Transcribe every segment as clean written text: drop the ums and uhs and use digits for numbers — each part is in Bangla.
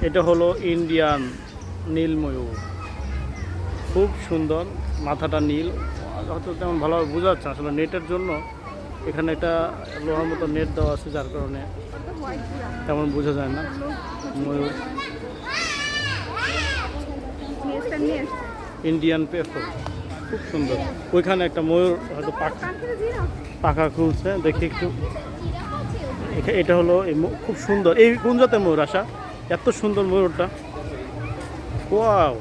এটা হলো ইন্ডিয়ান নীল ময়ূর, খুব সুন্দর, মাথাটা নীল, হয়তো তেমন ভালোভাবে বোঝা যাচ্ছে না আসলে নেটের জন্য। এখানে একটা লোহার মতো নেট দেওয়া আছে যার কারণে তেমন বোঝা যায় না ময়ূর। ইন্ডিয়ান পেফো খুব সুন্দর। ওইখানে একটা ময়ূর হয়তো পাখা খুলছে, দেখি একটু। এটা হলো খুব সুন্দর। এই কোন জাতের ময়ূর আশা? এত সুন্দর ময়ূরটা, ওয়াও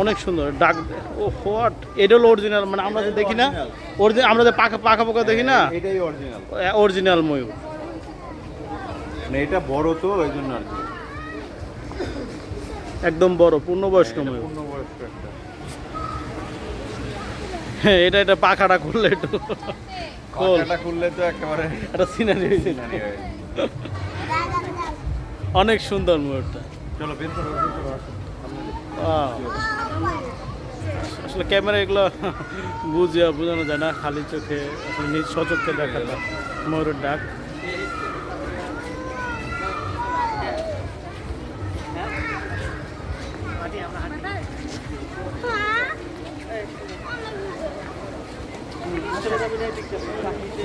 অনেক সুন্দর ডাক। ও হোয়াট, এটা হলো অরিজিনাল, মানে আমরা যে দেখি না আমরা যে পাখা পাখা পোকা দেখি না, এটাই অরিজিনাল। অরিজিনাল ময়ূর। মানে এটা বড় তো এই জন্য আর কি, একদম বড় পূর্ণবয়স্ক ময়ূর। পূর্ণবয়স্ক একটা। হ্যাঁ, এটা পাখাটা খুললে একটু পাখাটা খুললে তো একেবারে একটা সিনারি হয়েছে। সিনারি হয়। অনেক সুন্দর ময়ূরটা। চলো বের করো, বের করো, আসো। Wow. আসলে ক্যামেরা এগুলো বোঝানো যায় না, খালি চোখে আসলে নিজ সচক্ষে দেখাটা ময়ূরের ডাক।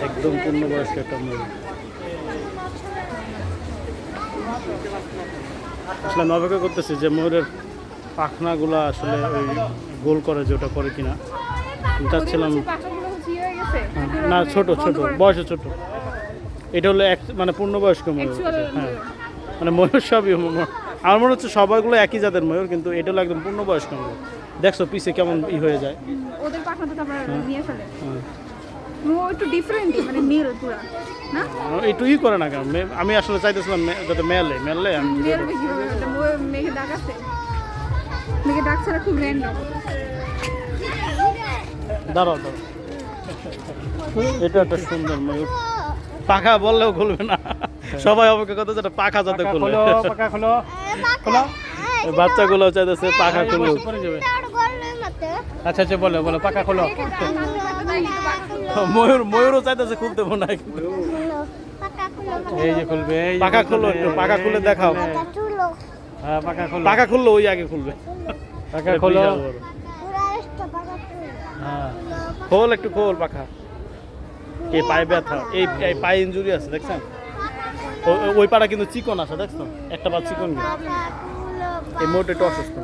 একদম পূর্ণবয়স্ক একটা ময়ূর। আসলে আমি অপেক্ষা করতেছি যে ময়ূরের পাখনাগুলা আসলে ওই গোল করে যে ওটা করে কিনা চাচ্ছিলাম। না, ছোট ছোট বয়সে ছোট। এটা হলো মানে পূর্ণবয়স্ক ময়ূর। হ্যাঁ, মানে ময়ূর সবই আমার মনে হচ্ছে সবাইগুলো একই জাতের ময়ূর, কিন্তু এটা হলো একদম পূর্ণবয়স্ক ময়ূর। দেখছো পিছে কেমন হয়ে যায় ওদের পাখনা তো আমরা নিয়ে ফেলে। একটু ডিফারেন্ট, মানে নীল পুরা না, একটু করে না কেন? আমি আসলে চাইতেছিলাম যাতে মেলে আমি নীল বেশি হবে। মেঘে ডাক আছে, মেঘে ডাক ছাড়া খুব র্যান্ডম। দাঁড়াও। এটা একটা সুন্দর ময়ূর, পাখা বললেও খুলবে না। সবাই অপেক্ষা করতে যেটা পাখা যাতে খুলে। পাখা খোলো, খোলো। বাচ্চাগুলো চাইতেছে পাখা খুলে। আচ্ছা আচ্ছা, বলো বলো, পাখা খোলো। ময়ূরও চাইতেছে খুলতে মনে হয়, কিন্তু এই যে খুলবে, এই যে পাখা খুলো, একটু পাখা খুলে দেখাও। হ্যাঁ, পাখা খোলো, পাখা খুললো ওই আগে খুলবে। পাখা খোলো। হ্যাঁ, খোল একটু খোল পাখা। এই পায়ে ব্যথা, এই পায়ে ইনজুরি আছে দেখছেন? ওই পাড়া কিন্তু চিকন আছে দেখছো, একটা পা চিকন। এই মোটে একটু অসুস্থ।